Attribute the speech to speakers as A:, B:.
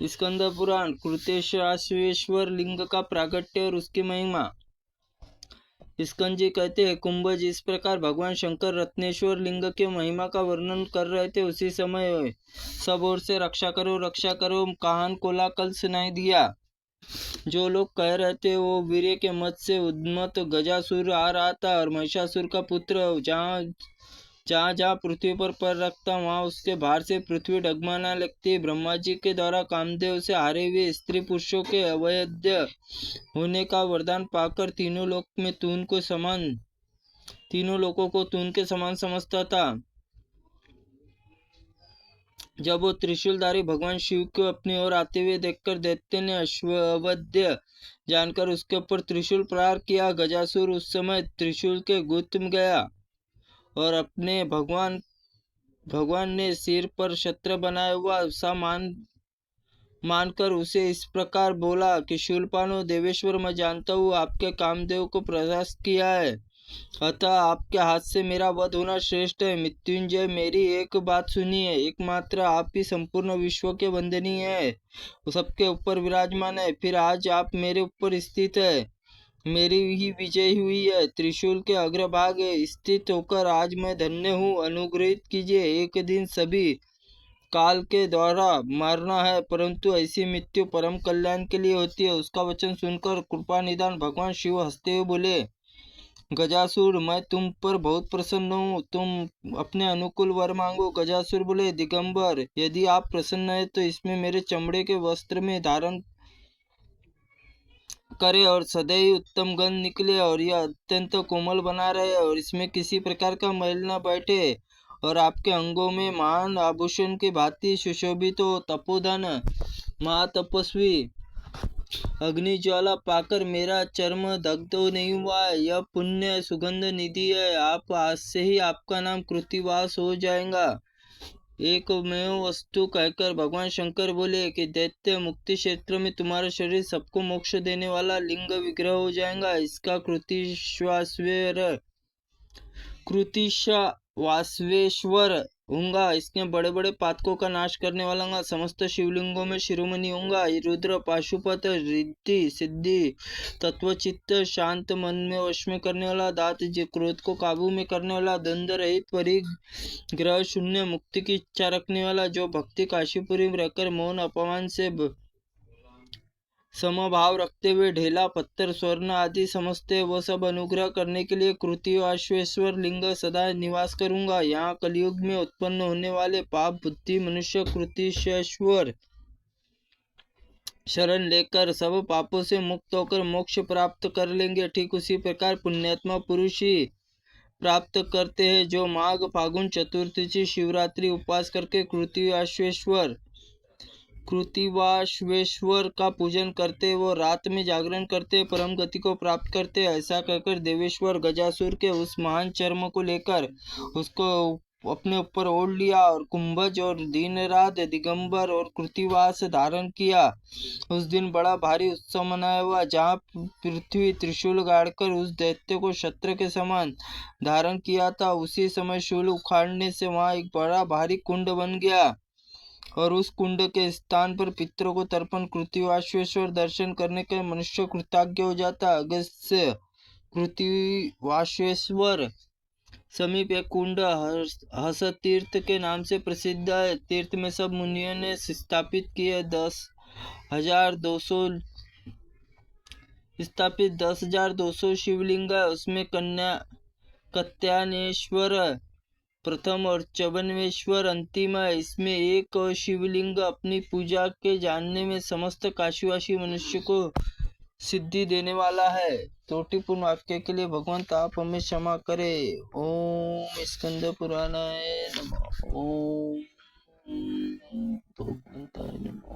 A: स्कंद पुराण कृतेशाश्वेश्वर लिंग का प्रागट्य और उसकी महिमा। स्कंद जी कहते हैं, कुंभज इस प्रकार भगवान शंकर रत्नेश्वर लिंग के महिमा का वर्णन कर रहे थे। उसी समय सब ओर से रक्षा करो काहन कोलाकल सुनाई दिया। जो लोग कह रहे थे वो वीर्य के मत से उन्मत्त गजासुर आ रहा था और महिषासुर का पुत्र जहाँ जहाँ पृथ्वी पर पैर रखता वहाँ उसके भार से पृथ्वी डगमगाने लगती। ब्रह्मा जी के द्वारा कामदेव से हारे हुए स्त्री पुरुषों के अवैध होने का वरदान पाकर तीनों लोकों को तून के समान समझता था। जब वो त्रिशूलधारी भगवान शिव को अपनी ओर आते हुए देखकर दैत्य ने अश्ववध्य जानकर उसके ऊपर त्रिशूल प्रहार किया। गजासुर उस समय त्रिशूल के गुत्थ में गया और अपने भगवान ने सिर पर छत्र बनाया हुआ सा मानकर उसे इस प्रकार बोला कि शूलपानो देवेश्वर, मैं जानता हूँ आपके कामदेव को परास्त किया है, अतः आपके हाथ से मेरा वध होना श्रेष्ठ है। मृत्युंजय, मेरी एक बात सुनिए, एकमात्र आप ही संपूर्ण विश्व के वंदनीय है, सबके ऊपर विराजमान है। फिर आज आप मेरे ऊपर स्थित है, मेरी ही विजय हुई है। त्रिशूल के अग्रभाग स्थित होकर आज मैं धन्य हूँ, अनुग्रहित कीजिए। एक दिन सभी काल के द्वारा मारना है, परंतु ऐसी मृत्यु परम कल्याण के लिए होती है। उसका वचन सुनकर कृपा निधान भगवान शिव हंसते हुए बोले, गजासुर, मैं तुम पर बहुत प्रसन्न हूँ, तुम अपने अनुकूल वर मांगो। गजासुर बोले, दिगंबर, यदि आप प्रसन्न है तो इसमें मेरे चमड़े के वस्त्र में धारण करे और सदैव उत्तम गंध निकले और यह अत्यंत कोमल बना रहे और इसमें किसी प्रकार का मैल न बैठे और आपके अंगों में महान आभूषण की भांति सुशोभित हो। तपोधन महातपस्वी अग्नि ज्वाला पाकर मेरा चर्म दग्ध नहीं हुआ है, यह पुण्य सुगंध निधि है। आप आज से ही आपका नाम कृतिवास हो जाएगा। एकमेव वस्तु कहकर भगवान शंकर बोले कि दैत्य मुक्ति क्षेत्र में तुम्हारा शरीर सबको मोक्ष देने वाला लिंग विग्रह हो जाएगा। इसका कृतिश्वास्वेश्वर होगा। इसके बड़े बड़े पातकों का नाश करने वाला होगा। समस्त शिवलिंगों में शिरोमणि होगा। रुद्र, पाशुपत, रिद्धि, सिद्धि, तत्वचित्त, शांत मन में वश में करने वाला, दात, क्रोध को काबू में करने वाला, द्वंद्व रहित, परिग्रह शून्य, मुक्ति की इच्छा रखने वाला, जो भक्ति काशीपुरी में रहकर मौन अपमान से समभाव रखते हुए ढेला, पत्थर, स्वर्ण आदि समझते, वह सब अनुग्रह करने के लिए कृतिश्वेश्वर लिंग सदा निवास करूंगा। यहाँ कलयुग में उत्पन्न होने वाले पाप बुद्धि मनुष्य कृतिश्वेश्वर शरण लेकर सब पापों से मुक्त होकर मोक्ष प्राप्त कर लेंगे। ठीक उसी प्रकार पुण्यात्मा पुरुष ही प्राप्त करते हैं, जो माघ फागुन चतुर्थी शिवरात्रि उपवास करके कृतिवाश्वेश्वर का पूजन करते, वो रात में जागरण करते, परम गति को प्राप्त करते। ऐसा कहकर देवेश्वर गजासुर के उस महान चर्म को लेकर उसको अपने ऊपर ओढ़ लिया और कुंभज और दिन रात दिगंबर और कृतिवास धारण किया। उस दिन बड़ा भारी उत्सव मनाया हुआ, जहाँ पृथ्वी त्रिशूल गाड़कर उस दैत्य को छत्र के समान धारण किया था। उसी समय शूल उखाड़ने से वहाँ एक बड़ा भारी कुंड बन गया और उस कुंड के स्थान पर पितरों को तर्पण कृतिवाश्वेश्वर दर्शन करने के मनुष्य कृतज्ञ हो जाता। अगस्त्य कृतिवाश्वेश्वर समीप एक कुंड हस तीर्थ के नाम से प्रसिद्ध है। तीर्थ में सब मुनियों ने स्थापित 10,200 शिवलिंग है। उसमें कत्यानेश्वर प्रथम और चौबनेश्वर अंतिम है। इसमें एक शिवलिंग अपनी पूजा के जानने में समस्त काशीवासी मनुष्य को सिद्धि देने वाला है। त्रुटिपूर्ण वाक्य के लिए भगवंत आप हमें क्षमा करे। ओम स्कंद पुराणाय नमः। ओम भगवंताय नमः।